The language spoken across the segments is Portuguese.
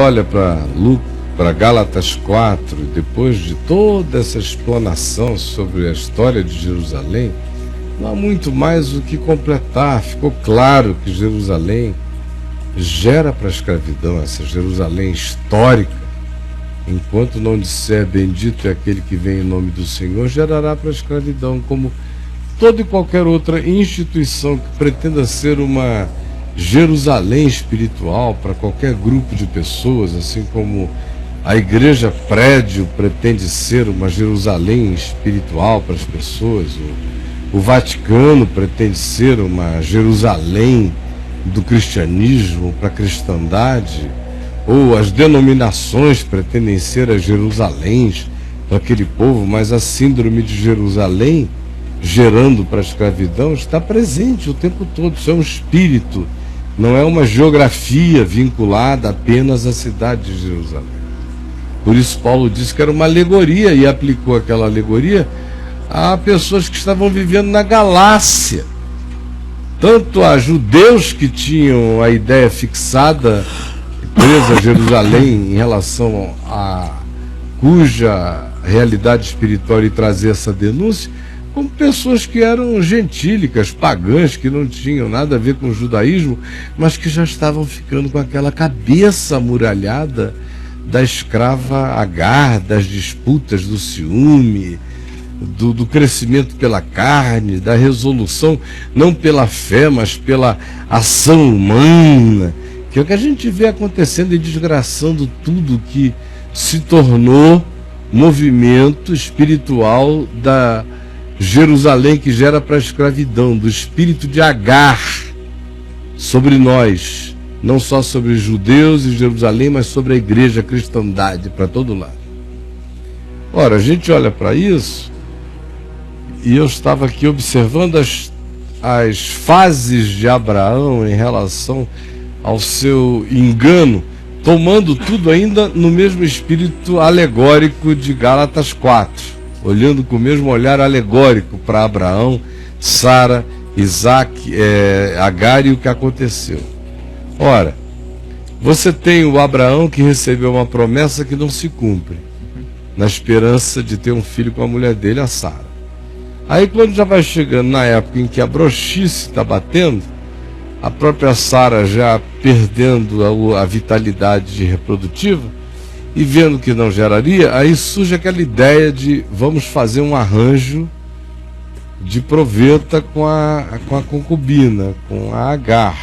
olha para Gálatas 4, depois de toda essa explanação sobre a história de Jerusalém, não há muito mais o que completar. Ficou claro que Jerusalém gera para a escravidão, essa Jerusalém histórica. Enquanto não disser bendito é aquele que vem em nome do Senhor, gerará para a escravidão, como toda e qualquer outra instituição que pretenda ser uma Jerusalém espiritual para qualquer grupo de pessoas, assim como a igreja prédio pretende ser uma Jerusalém espiritual para as pessoas, o Vaticano pretende ser uma Jerusalém do cristianismo para a cristandade, ou as denominações pretendem ser as Jerusaléns para aquele povo, mas a síndrome de Jerusalém, gerando para a escravidão, está presente o tempo todo. Isso é um espírito, não é uma geografia vinculada apenas à cidade de Jerusalém. Por isso Paulo disse que era uma alegoria, e aplicou aquela alegoria a pessoas que estavam vivendo na Galácia, tanto a judeus que tinham a ideia fixada, presa a Jerusalém, em relação a cuja realidade espiritual e trazer essa denúncia, como pessoas que eram gentílicas, pagãs, que não tinham nada a ver com o judaísmo, mas que já estavam ficando com aquela cabeça amuralhada da escrava Agar, das disputas, do ciúme, do crescimento pela carne, da resolução não pela fé, mas pela ação humana, que é o que a gente vê acontecendo e desgraçando tudo que se tornou movimento espiritual da Jerusalém que gera para a escravidão, do espírito de Agar sobre nós, não só sobre os judeus e Jerusalém, mas sobre a igreja, a cristandade, para todo lado. Ora, a gente olha para isso, e eu estava aqui observando as fases de Abraão em relação ao seu engano, tomando tudo ainda no mesmo espírito alegórico de Gálatas 4, olhando com o mesmo olhar alegórico para Abraão, Sara, Isaac, Agar e o que aconteceu. Ora, você tem o Abraão que recebeu uma promessa que não se cumpre, na esperança de ter um filho com a mulher dele, a Sara. Aí quando já vai chegando na época em que a broxice está batendo, a própria Sara já perdendo a vitalidade reprodutiva e vendo que não geraria, aí surge aquela ideia de vamos fazer um arranjo de proveta com a concubina, com a Agar,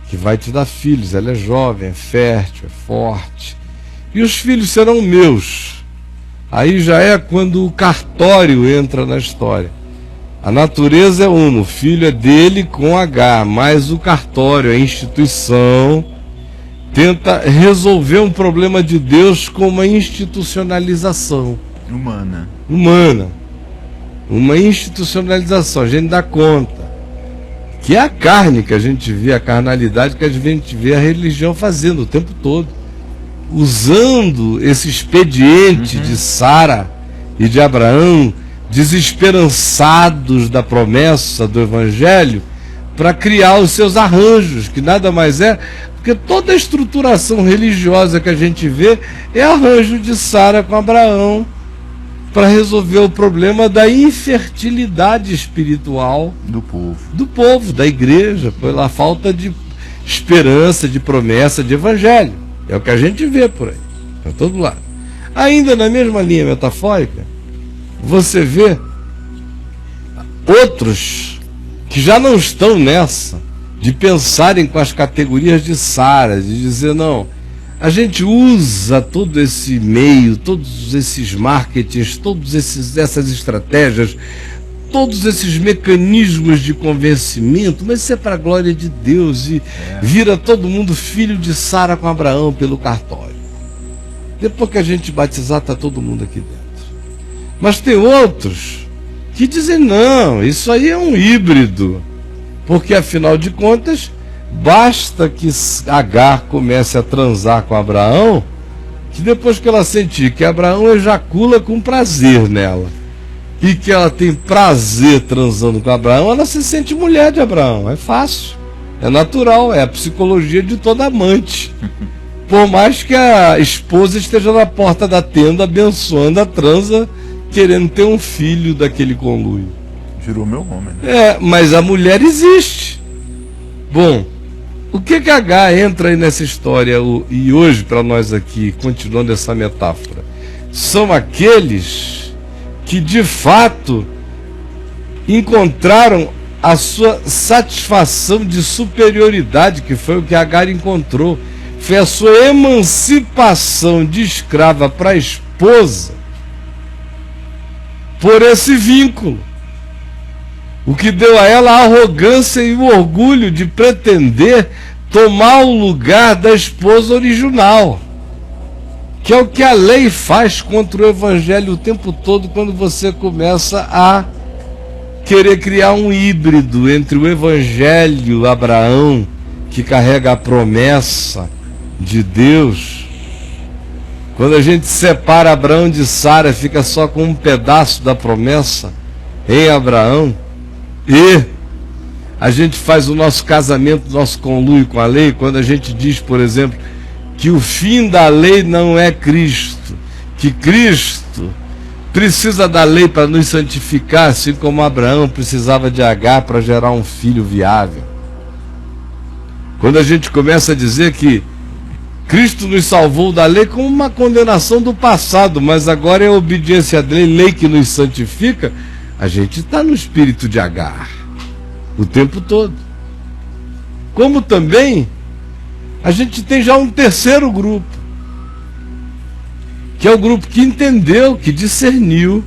que vai te dar filhos. Ela é jovem, é fértil, é forte, e os filhos serão meus. Aí já é quando o cartório entra na história. A natureza é uma, o filho é dele com H, mas o cartório, a instituição, tenta resolver um problema de Deus com uma institucionalização. Humana. Uma institucionalização, a gente dá conta. Que é a carne que a gente vê, a carnalidade que a gente vê a religião fazendo o tempo todo. Usando esse expediente de Sara e de Abraão, desesperançados da promessa do Evangelho, para criar os seus arranjos, que nada mais é, porque toda a estruturação religiosa que a gente vê é arranjo de Sara com Abraão, para resolver o problema da infertilidade espiritual do povo, da igreja, pela falta de esperança, de promessa, de evangelho. É o que a gente vê por aí, para todo lado. Ainda na mesma linha metafórica, você vê outros que já não estão nessa, de pensarem com as categorias de Sara, de dizer, não, a gente usa todo esse meio, todos esses marketings, todas essas estratégias, todos esses mecanismos de convencimento, mas isso é para a glória de Deus, e vira todo mundo filho de Sara com Abraão pelo cartório. Depois que a gente batizar, está todo mundo aqui dentro. Mas tem outros que dizem, não, isso aí é um híbrido, porque afinal de contas, basta que Agar comece a transar com Abraão, que depois que ela sentir que Abraão ejacula com prazer nela, e que ela tem prazer transando com Abraão, ela se sente mulher de Abraão. É fácil, é natural, é a psicologia de toda amante. Por mais que a esposa esteja na porta da tenda abençoando a transa, querendo ter um filho daquele conluio. Virou meu homem. Mas a mulher existe. Bom, o que H entra aí nessa história e hoje para nós aqui, continuando essa metáfora, são aqueles que de fato encontraram a sua satisfação de superioridade, que foi o que Agar encontrou. Foi a sua emancipação de escrava para a esposa por esse vínculo. O que deu a ela a arrogância e o orgulho de pretender tomar o lugar da esposa original, que é o que a lei faz contra o evangelho o tempo todo, quando você começa a querer criar um híbrido entre o evangelho Abraão, que carrega a promessa de Deus. Quando a gente separa Abraão de Sara, fica só com um pedaço da promessa em Abraão, e a gente faz o nosso casamento, nosso conluio com a lei, quando a gente diz, por exemplo, que o fim da lei não é Cristo, que Cristo precisa da lei para nos santificar, assim como Abraão precisava de Agar para gerar um filho viável. Quando a gente começa a dizer que Cristo nos salvou da lei como uma condenação do passado, mas agora é a obediência à lei que nos santifica, a gente está no espírito de Agar o tempo todo. Como também a gente tem já um terceiro grupo, que é o grupo que entendeu, que discerniu,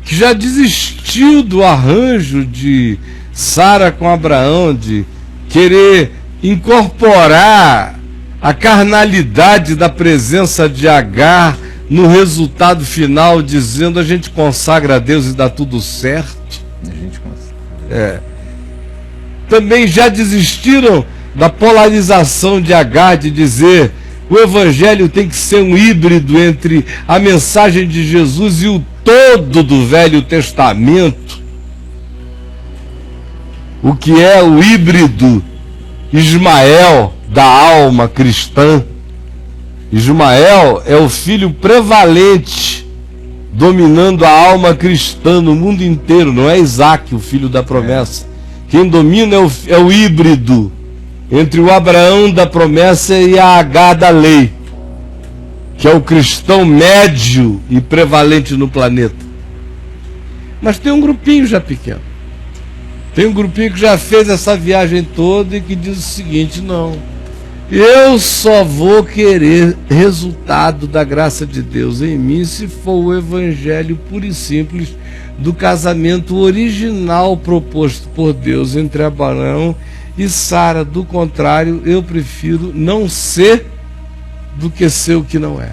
que já desistiu do arranjo de Sara com Abraão, de querer incorporar a carnalidade da presença de Agar no resultado final, dizendo a gente consagra a Deus e dá tudo certo. A gente consagra. Também já desistiram da polarização de Agar, de dizer o evangelho tem que ser um híbrido entre a mensagem de Jesus e o todo do Velho Testamento. O que é o híbrido Ismael da alma cristã. Ismael é o filho prevalente dominando a alma cristã no mundo inteiro, não é Isaac, o filho da promessa. Quem domina é o híbrido entre o Abraão da promessa e a Agar da lei, que é o cristão médio e prevalente no planeta. Mas tem um grupinho já pequeno. Tem um grupinho que já fez essa viagem toda e que diz o seguinte: não, eu só vou querer resultado da graça de Deus em mim se for o evangelho puro e simples do casamento original proposto por Deus entre Abraão e Sara. Do contrário, eu prefiro não ser do que ser o que não é.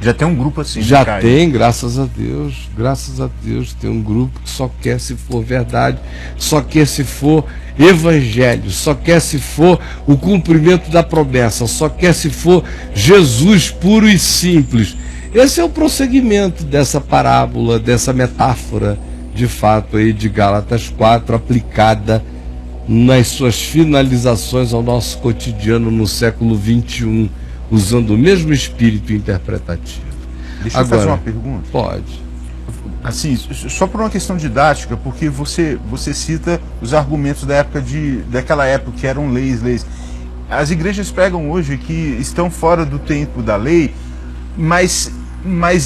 Já tem um grupo assim. Já tem, graças a Deus, tem um grupo que só quer se for verdade, só quer se for evangelho, só quer se for o cumprimento da promessa, só quer se for Jesus puro e simples. Esse é o prosseguimento dessa parábola, dessa metáfora, de fato, aí de Gálatas 4, aplicada nas suas finalizações ao nosso cotidiano no século XXI, usando o mesmo espírito interpretativo. Deixa eu fazer uma pergunta. Pode. Assim, só por uma questão didática, porque você cita os argumentos da época daquela época que eram leis. As igrejas pregam hoje que estão fora do tempo da lei, mas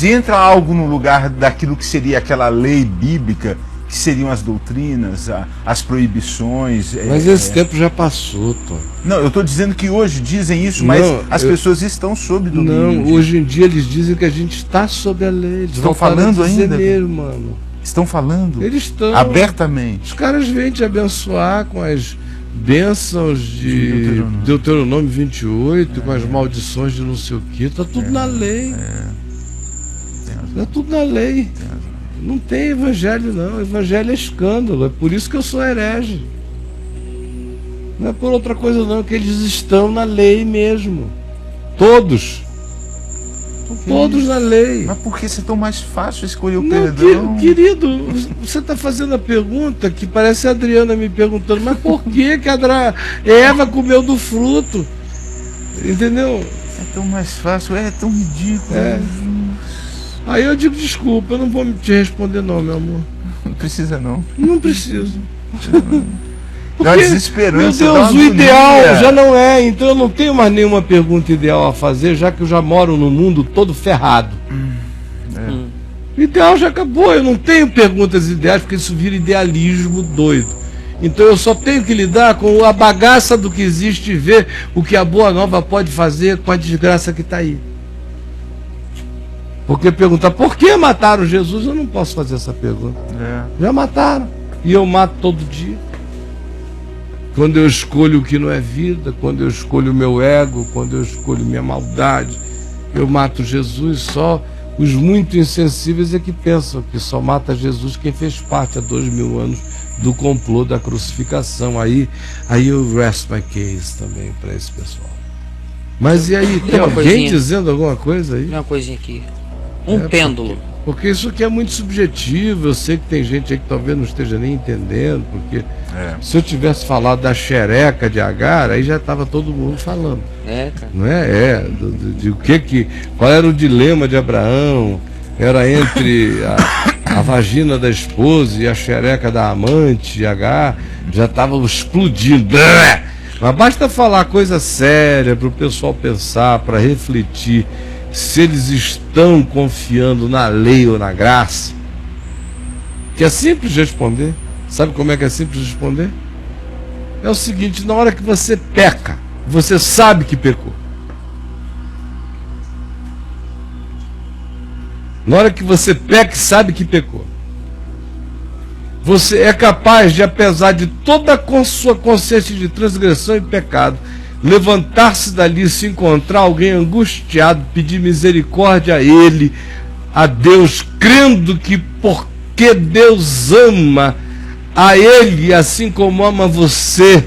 entra algo no lugar daquilo que seria aquela lei bíblica, que seriam as doutrinas, as proibições. Mas esse tempo já passou, Tom. Não, eu estou dizendo que hoje dizem isso, mas as pessoas estão sob domínio. Não, hoje em dia eles dizem que a gente está sob a lei. Eles estão falando ainda? Mano. Estão falando? Eles estão. Abertamente. Os caras vêm te abençoar com as bênçãos de Deuteronômio 28, com as maldições de não sei o que. Está tudo na lei. Está tudo na lei. Não tem evangelho não, evangelho é escândalo, é por isso que eu sou herege. Não é por outra coisa não, que eles estão na lei mesmo. Todos. Todos na lei. Mas por que é tão mais fácil escolher o perdão? Querido, você está fazendo a pergunta que parece a Adriana me perguntando, mas por que a Eva comeu do fruto? Entendeu? É tão mais fácil, é tão ridículo. É. Aí eu digo, desculpa, eu não vou te responder não, meu amor. Não precisa não. Não preciso. Dá uma desesperança. Meu Deus, o ideal já não é, então eu não tenho mais nenhuma pergunta ideal a fazer, já que eu já moro num mundo todo ferrado. O ideal já acabou, eu não tenho perguntas ideais, porque isso vira idealismo doido. Então eu só tenho que lidar com a bagaça do que existe e ver o que a Boa Nova pode fazer com a desgraça que está aí. Porque perguntar por que mataram Jesus, eu não posso fazer essa pergunta. Já mataram. E eu mato todo dia. Quando eu escolho o que não é vida, quando eu escolho o meu ego, quando eu escolho minha maldade, eu mato Jesus. Só os muito insensíveis é que pensam que só mata Jesus quem fez parte há 2000 anos do complô da crucificação. Aí eu rest my case também para esse pessoal. Mas e aí, tem alguém dizendo alguma coisa aí? Uma coisinha aqui. Pêndulo. Porque isso aqui é muito subjetivo. Eu sei que tem gente aí que talvez não esteja nem entendendo, porque se eu tivesse falado da xereca de Agar, aí já estava todo mundo falando. Cara. Não é? De o que qual era o dilema de Abraão? Era entre a vagina da esposa e a xereca da amante, Agar, já estava explodindo. Mas basta falar coisa séria para o pessoal pensar, para refletir se eles estão confiando na lei ou na graça. Que é simples responder. Sabe como é que é simples responder? É o seguinte: na hora que você peca, você sabe que pecou. Na hora que você peca, sabe que pecou. Você é capaz de, apesar de toda a sua consciência de transgressão e pecado, levantar-se dali, se encontrar alguém angustiado, pedir misericórdia a ele, a Deus, crendo que porque Deus ama a ele, assim como ama você,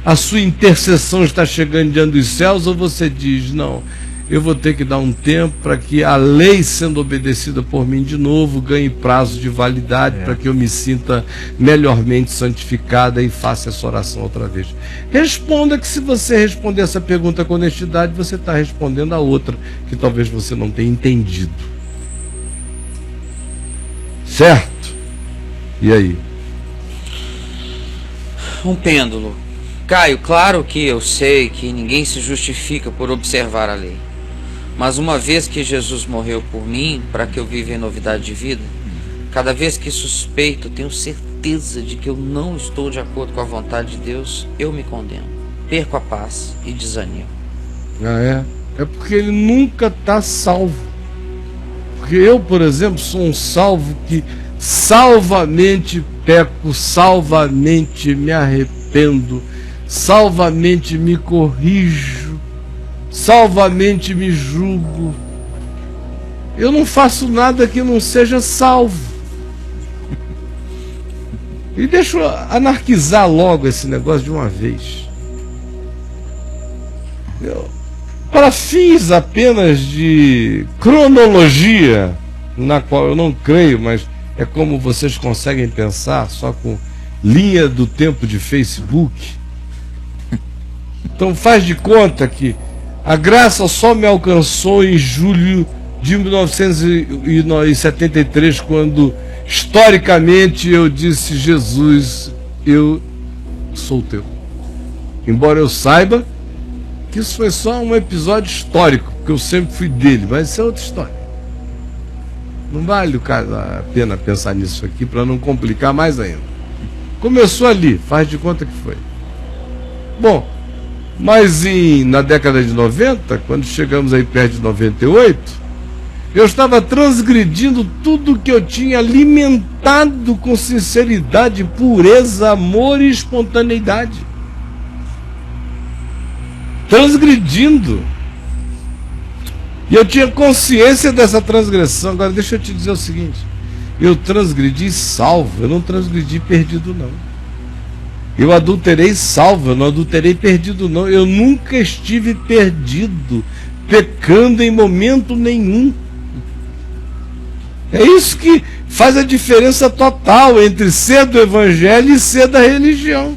a sua intercessão está chegando diante dos céus, ou você diz, não, eu vou ter que dar um tempo para que a lei, sendo obedecida por mim de novo, ganhe prazo de validade, para que eu me sinta melhormente santificada e faça essa oração outra vez. Responda, que se você responder essa pergunta com honestidade, você está respondendo a outra, que talvez você não tenha entendido. Certo? E aí? Pêndulo. Caio, claro que eu sei que ninguém se justifica por observar a lei. Mas uma vez que Jesus morreu por mim, para que eu viva em novidade de vida, cada vez que suspeito, tenho certeza de que eu não estou de acordo com a vontade de Deus, eu me condeno, perco a paz e desanimo. É porque ele nunca está salvo. Porque eu, por exemplo, sou um salvo que salvamente peco, salvamente me arrependo, salvamente me corrijo, salvamente me julgo. Eu não faço nada que não seja salvo. E deixa eu anarquizar logo esse negócio de uma vez. Para fins apenas de cronologia, na qual eu não creio, mas é como vocês conseguem pensar, só com linha do tempo de Facebook. Então faz de conta que a graça só me alcançou em julho de 1973, quando historicamente eu disse, Jesus, eu sou teu. Embora eu saiba que isso foi só um episódio histórico, porque eu sempre fui dele, mas isso é outra história. Não vale a pena pensar nisso aqui para não complicar mais ainda. Começou ali, faz de conta que foi. Bom, mas na década de 90, quando chegamos aí perto de 98, eu estava transgredindo tudo que eu tinha alimentado com sinceridade, pureza, amor e espontaneidade. Transgredindo. E eu tinha consciência dessa transgressão. Agora deixa eu te dizer o seguinte: eu transgredi salvo, eu não transgredi perdido não. Eu adulterei salvo, eu não adulterei perdido não. Eu nunca estive perdido, pecando em momento nenhum. É isso que faz a diferença total entre ser do evangelho e ser da religião.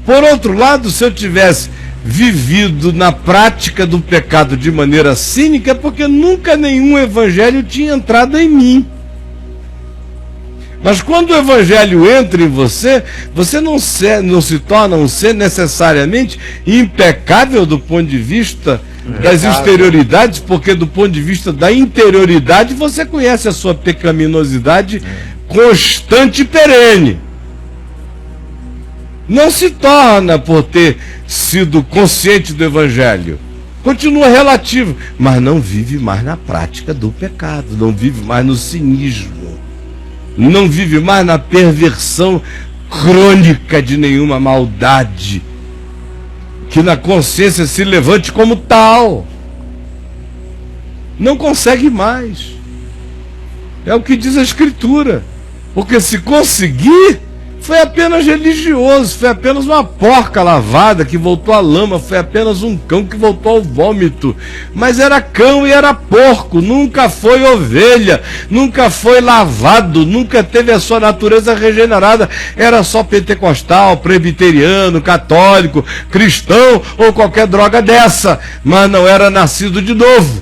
Por outro lado, se eu tivesse vivido na prática do pecado de maneira cínica, é porque nunca nenhum evangelho tinha entrado em mim. Mas quando o evangelho entra em você, você não se torna um ser necessariamente impecável do ponto de vista das exterioridades, porque do ponto de vista da interioridade você conhece a sua pecaminosidade constante e perene. Não se torna por ter sido consciente do evangelho. Continua relativo, mas não vive mais na prática do pecado, não vive mais no cinismo, não vive mais na perversão crônica de nenhuma maldade, que na consciência se levante como tal. Não consegue mais. É o que diz a Escritura. Porque se conseguir, foi apenas religioso, foi apenas uma porca lavada que voltou à lama, foi apenas um cão que voltou ao vômito. Mas era cão e era porco, nunca foi ovelha, nunca foi lavado, nunca teve a sua natureza regenerada. Era só pentecostal, presbiteriano, católico, cristão ou qualquer droga dessa, mas não era nascido de novo.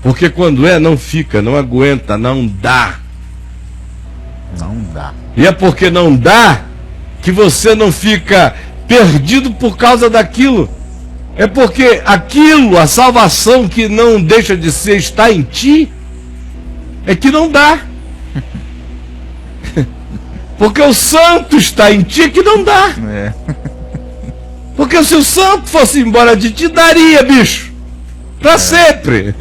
Porque quando é, não fica, não aguenta, não dá. Não dá. E é porque não dá que você não fica perdido por causa daquilo. É porque aquilo, a salvação que não deixa de ser, está em ti, é que não dá. Porque o santo está em ti que não dá. Porque se o santo fosse embora de ti, daria, bicho. Para sempre.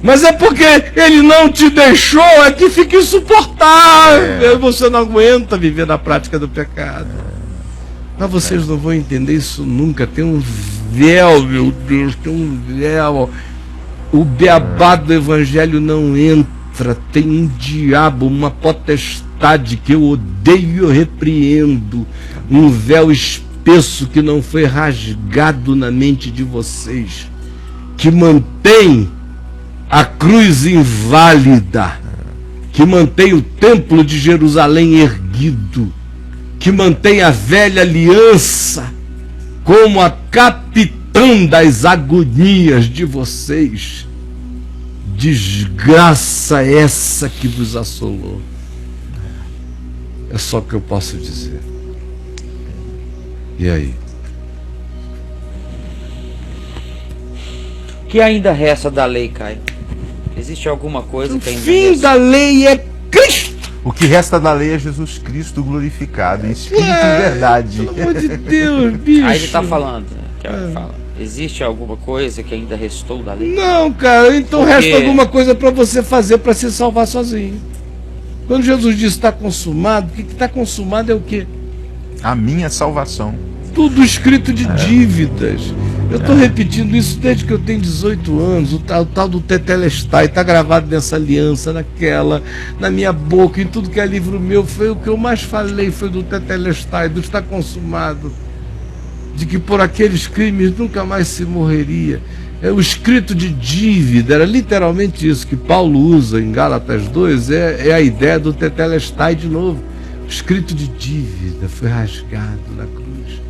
Mas é porque ele não te deixou, é que fica insuportável. Você não aguenta viver na prática do pecado. Mas vocês não vão entender isso nunca. Tem um véu, meu Deus, tem um véu. O beabá do evangelho não entra. Tem um diabo, uma potestade que eu odeio e eu repreendo. Um véu espesso que não foi rasgado na mente de vocês, que mantém a cruz inválida, que mantém o templo de Jerusalém erguido, que mantém a velha aliança como a capitã das agonias de vocês. Desgraça essa que vos assolou. É só o que eu posso dizer. E aí? O que ainda resta da lei, Caio? Existe alguma coisa que ainda O fim resta? da lei é Cristo. O que resta da lei é Jesus Cristo glorificado em espírito e verdade. Pelo amor de Deus, bicho. Aí ele está falando, né? Fala. Existe alguma coisa que ainda restou da lei? Não, cara, então Porque... resta alguma coisa para você fazer para se salvar sozinho. Quando Jesus diz está consumado, o que está consumado é o quê? A minha salvação. Tudo escrito de dívidas. Eu estou repetindo isso desde que eu tenho 18 anos. O tal do Tetelestai está gravado nessa aliança, naquela, na minha boca, em tudo que é livro meu. Foi o que eu mais falei, foi do Tetelestai, do está consumado. De que por aqueles crimes nunca mais se morreria. O escrito de dívida, era literalmente isso que Paulo usa em Gálatas 2, é a ideia do Tetelestai de novo. O escrito de dívida foi rasgado na cruz.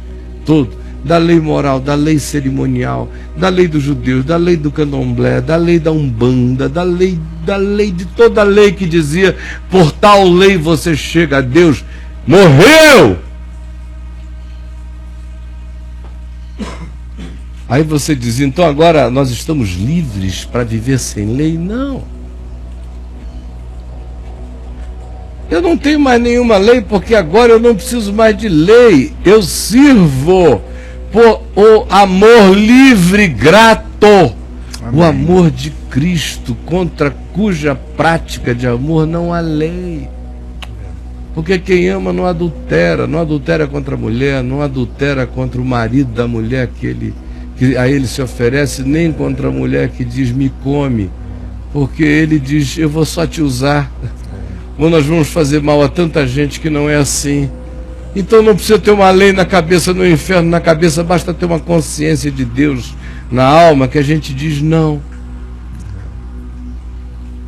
Todo. Da lei moral, da lei cerimonial, da lei dos judeus, da lei do candomblé, da lei da umbanda, da lei de toda a lei que dizia por tal lei você chega a Deus. Morreu! Aí você diz, então agora nós estamos livres para viver sem lei? Não. Eu não tenho mais nenhuma lei, porque agora eu não preciso mais de lei. Eu sirvo por o amor livre, grato. Amém. O amor de Cristo, contra cuja prática de amor não há lei. Porque quem ama não adultera contra a mulher, não adultera contra o marido da mulher que a ele se oferece, nem contra a mulher que diz me come, porque ele diz eu vou só te usar. Ou nós vamos fazer mal a tanta gente que não é assim. Então não precisa ter uma lei na cabeça, no inferno na cabeça, basta ter uma consciência de Deus na alma que a gente diz não.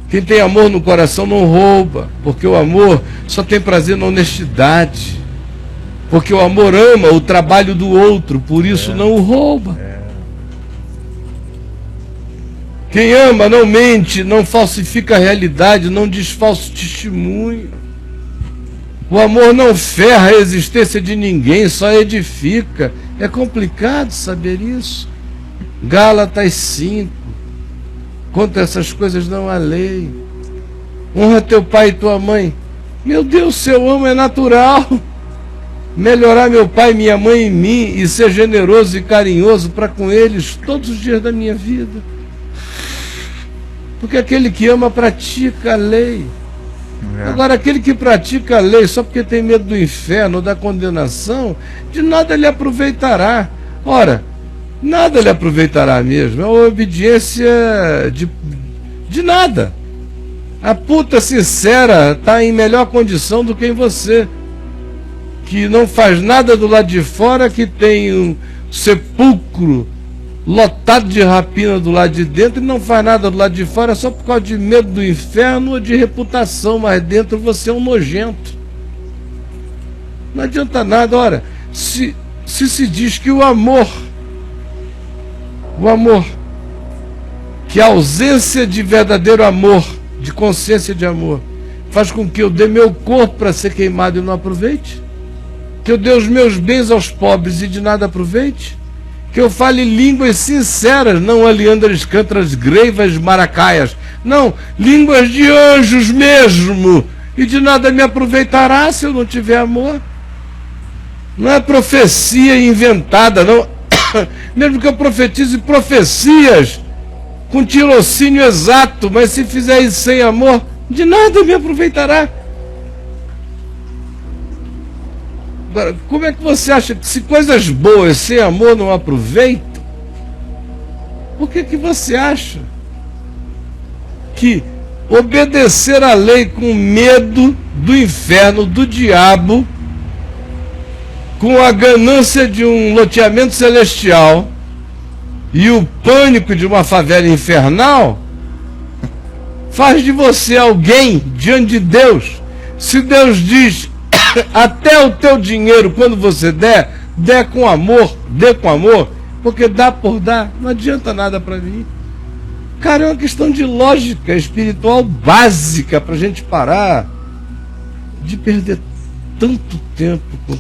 Quem tem amor no coração não rouba, porque o amor só tem prazer na honestidade. Porque o amor ama o trabalho do outro, por isso não o rouba. Quem ama não mente, não falsifica a realidade, não diz falso testemunho. O amor não ferra a existência de ninguém, só edifica. É complicado saber isso. Gálatas 5. Contra essas coisas não há lei. Honra teu pai e tua mãe. Meu Deus, se eu amo é natural. Melhorar meu pai e minha mãe em mim e ser generoso e carinhoso para com eles todos os dias da minha vida. Porque aquele que ama pratica a lei. Agora, aquele que pratica a lei só porque tem medo do inferno ou da condenação, de nada lhe aproveitará. Ora, nada lhe aproveitará mesmo. É uma obediência de nada. A puta sincera está em melhor condição do que em você, que não faz nada do lado de fora, que tem um sepulcro lotado de rapina do lado de dentro e não faz nada do lado de fora só por causa de medo do inferno ou de reputação, mas dentro você é um nojento. Não adianta nada. Ora, se diz que o amor, que a ausência de verdadeiro amor, de consciência de amor, faz com que eu dê meu corpo para ser queimado e não aproveite, que eu dê os meus bens aos pobres e de nada aproveite, que eu fale línguas sinceras, não aliandras, cantras, greivas, maracaias, não, línguas de anjos mesmo, e de nada me aproveitará se eu não tiver amor. Não é profecia inventada, não. Mesmo que eu profetize profecias com tirocínio exato, mas se fizer isso sem amor, de nada me aproveitará. Agora, como é que você acha que se coisas boas sem amor não aproveitam, por que você acha que obedecer à lei com medo do inferno, do diabo, com a ganância de um loteamento celestial e o pânico de uma favela infernal, faz de você alguém diante de Deus? Se Deus diz, até o teu dinheiro, quando você der, dê com amor, porque dá por dar, não adianta nada para mim. Cara, é uma questão de lógica espiritual básica para a gente parar de perder tanto tempo com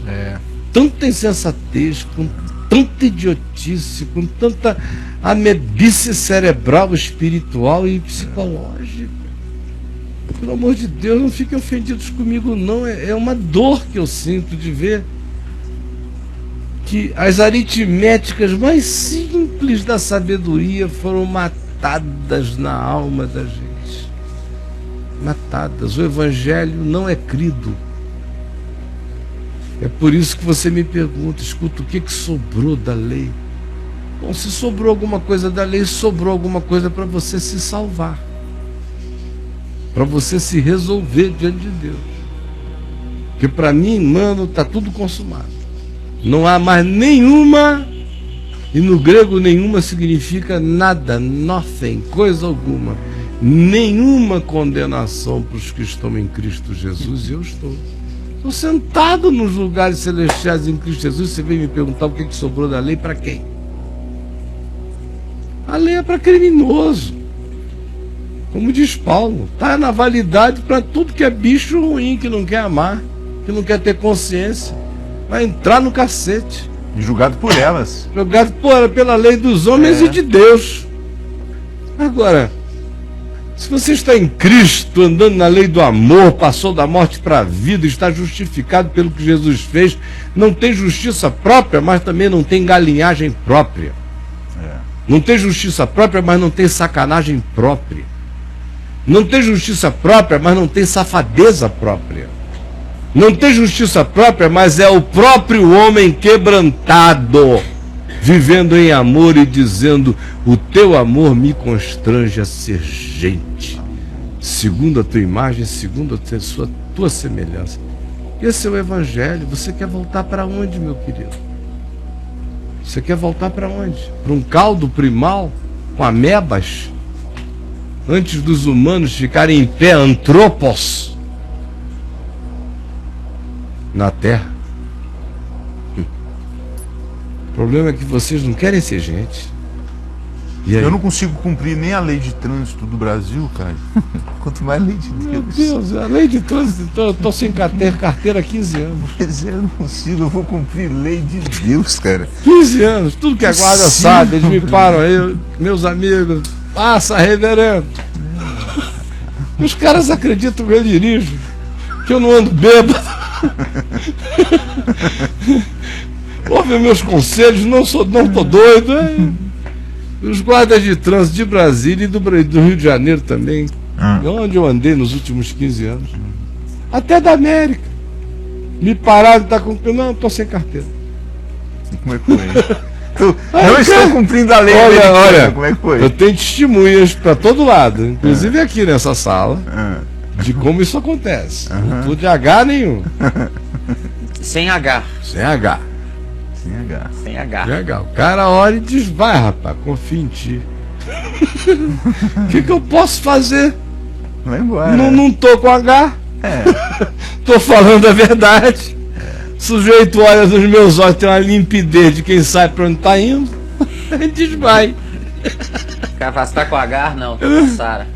tanta insensatez, com tanta idiotice, com tanta amebice cerebral, espiritual e psicológica. Pelo amor de Deus, não fiquem ofendidos comigo não, é uma dor que eu sinto de ver que as aritméticas mais simples da sabedoria foram matadas na alma da gente. Matadas. O Evangelho não é crido. É por isso que você me pergunta, escuta, o que sobrou da lei? Bom, se sobrou alguma coisa da lei, sobrou alguma coisa para você se salvar, para você se resolver diante de Deus. Porque para mim, mano, está tudo consumado. Não há mais nenhuma, e no grego nenhuma significa nada, nothing, coisa alguma, nenhuma condenação para os que estão em Cristo Jesus, e eu estou sentado nos lugares celestiais em Cristo Jesus. Você vem me perguntar o que sobrou da lei para quem? A lei é para criminoso. Como diz Paulo, está na validade para tudo que é bicho ruim, que não quer amar, que não quer ter consciência. Vai entrar no cacete. E julgado por elas. Julgado pela lei dos homens e de Deus. Agora, se você está em Cristo, andando na lei do amor, passou da morte para a vida, está justificado pelo que Jesus fez, não tem justiça própria, mas também não tem galinhagem própria. Não tem justiça própria, mas não tem sacanagem própria. Não tem justiça própria, mas não tem safadeza própria. Não tem justiça própria, mas é o próprio homem quebrantado, vivendo em amor e dizendo: o teu amor me constrange a ser gente, segundo a tua imagem, segundo a tua semelhança. Esse é o Evangelho. Você quer voltar para onde, meu querido? Você quer voltar para onde? Para um caldo primal com amebas? Antes dos humanos ficarem em pé, antropos, na terra. O problema é que vocês não querem ser gente. E aí? Eu não consigo cumprir nem a lei de trânsito do Brasil, cara. Quanto mais a lei de Meu Deus. Deus, a lei de trânsito, eu estou sem carteira há 15 anos. Mas eu não consigo, eu vou cumprir lei de Deus, cara. 15 anos, tudo que a guarda sabe, eles me param aí, meus amigos, passa, reverendo. Os caras acreditam que eu dirijo, que eu não ando bêbado. Ouve meus conselhos, não tô doido. Os guardas de trânsito de Brasília e do Rio de Janeiro também, onde eu andei nos últimos 15 anos, até da América, me pararam e tá cumprindo. Não, estou sem carteira. Como é que foi? Não estou cumprindo a lei. Olha, como é que foi? Eu tenho testemunhas para todo lado, inclusive aqui nessa sala, de como isso acontece. Não tô de H nenhum. Sem H. Sem H. Sem H. Sem H. Legal. O cara olha e diz, vai rapaz, confia em ti. O que eu posso fazer? Vai embora. Não tô com H. Tô falando a verdade. O sujeito olha nos meus olhos, tem uma limpidez de quem sabe pra onde tá indo. Ele diz, vai. O cara fala, você tá com H? Não, tô com Sara.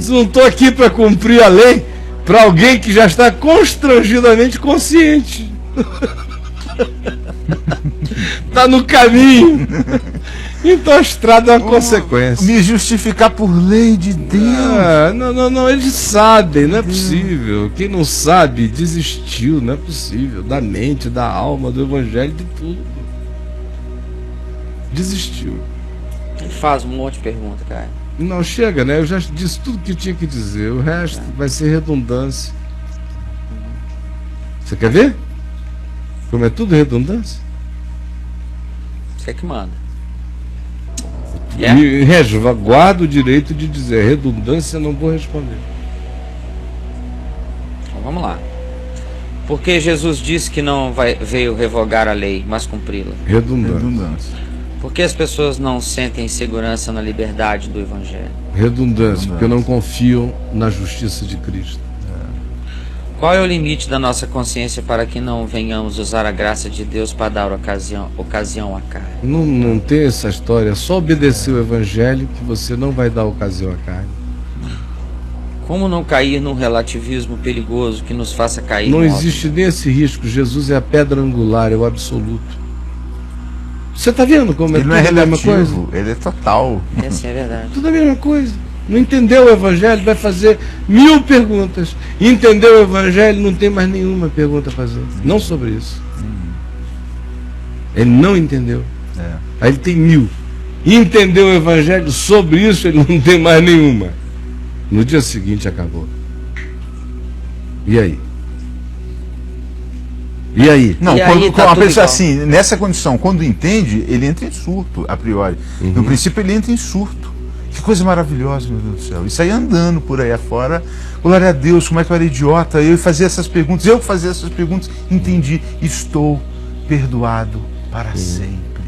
Não tô aqui pra cumprir a lei pra alguém que já está constrangidamente consciente. Tá no caminho. Então a estrada é uma consequência. Me justificar por lei de Deus. Não, eles sabem, não é possível. Quem não sabe desistiu, não é possível. Da mente, da alma, do evangelho, de tudo. Desistiu. Ele faz um monte de pergunta, cara. Não, chega, né? Eu já disse tudo que tinha que dizer. O resto vai ser redundância. Você quer ver? Como é tudo redundância? Você que manda. E, Régio, guarda o direito de dizer redundância, não vou responder. Então vamos lá. Porque Jesus disse que não veio revogar a lei, mas cumpri-la. Redundância. Porque as pessoas não sentem segurança na liberdade do Evangelho. Redundância, porque não confiam na justiça de Cristo. Qual é o limite da nossa consciência para que não venhamos usar a graça de Deus para dar ocasião à carne? Não tem essa história, só obedecer o Evangelho que você não vai dar ocasião à carne. Como não cair num relativismo perigoso que nos faça cair? Não existe nem esse risco. Jesus é a pedra angular, é o absoluto. Você está vendo como é tudo a mesma coisa? Ele é total. Essa é a verdade. Tudo a mesma coisa. Não entendeu o Evangelho, vai fazer 1000 perguntas. Entendeu o Evangelho, não tem mais nenhuma pergunta a fazer. Não sobre isso. Ele não entendeu. Aí ele tem 1000. Entendeu o Evangelho, sobre isso ele não tem mais nenhuma. No dia seguinte acabou. E aí? E aí? Não, E quando aí tá uma tudo pessoa igual. assim, nessa condição, quando entende, ele entra em surto, a priori. No princípio ele entra em surto. Que coisa maravilhosa, meu Deus do céu. E sair andando por aí afora, glória a Deus, como é que eu era idiota, eu fazia essas perguntas, entendi, estou perdoado para sempre.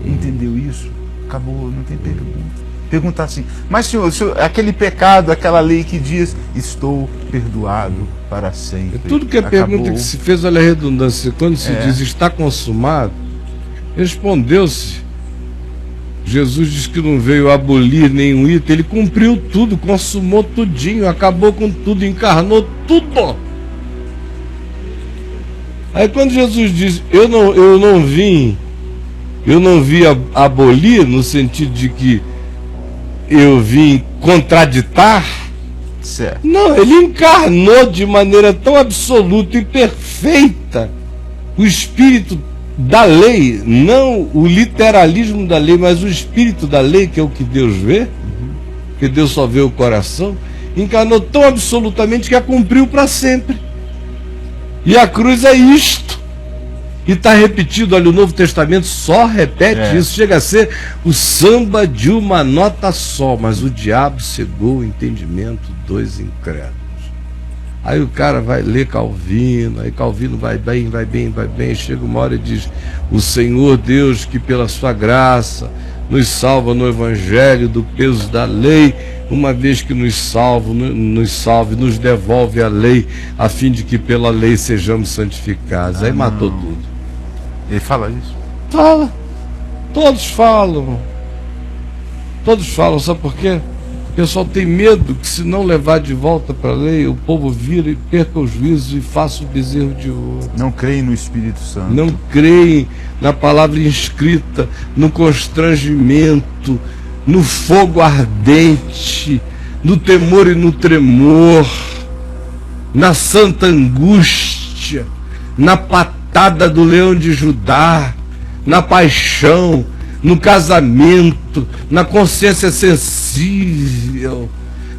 Entendeu isso? Acabou, não tem pergunta. Perguntar assim, mas senhor, aquele pecado, aquela lei que diz, estou perdoado para sempre. Tudo que é pergunta que se fez, olha a redundância, quando se diz está consumado, respondeu-se. Jesus diz que não veio abolir nenhum item, ele cumpriu tudo, consumou tudinho, acabou com tudo, encarnou tudo. Aí quando Jesus diz, eu não vim abolir, no sentido de que eu vim contraditar, certo. Não, ele encarnou de maneira tão absoluta e perfeita o espírito da lei, não o literalismo da lei, mas o espírito da lei, que é o que Deus vê, que Deus só vê o coração, encarnou tão absolutamente que a cumpriu para sempre. E a cruz é isto. E está repetido, olha, o Novo Testamento só repete isso, chega a ser o samba de uma nota só, mas o diabo cegou o entendimento dos incrédulos. Aí o cara vai ler Calvino, aí Calvino vai bem, chega uma hora e diz, o Senhor Deus que pela sua graça nos salva no Evangelho do peso da lei, uma vez que nos salve, nos devolve a lei, a fim de que pela lei sejamos santificados. Aí matou tudo. Ele fala isso? Fala. Todos falam. Todos falam, sabe por quê? O pessoal tem medo que, se não levar de volta para a lei, o povo vira e perca o juízo e faça o bezerro de ouro. Não creem no Espírito Santo. Não creem na palavra inscrita, no constrangimento, no fogo ardente, no temor e no tremor, na santa angústia, na patada do leão de Judá, na paixão, no casamento, na consciência sensível,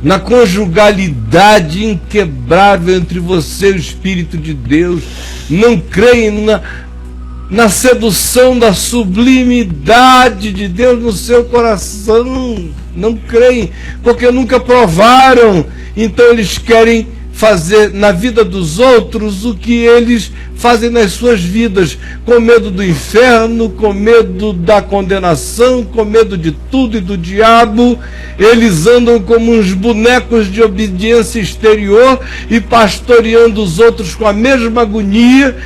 na conjugalidade inquebrável entre você e o Espírito de Deus. Não creem na sedução da sublimidade de Deus no seu coração. Não creem, porque nunca provaram. Então eles querem fazer na vida dos outros o que eles fazem nas suas vidas, com medo do inferno, com medo da condenação, com medo de tudo e do diabo. Eles andam como uns bonecos de obediência exterior e pastoreando os outros com a mesma agonia.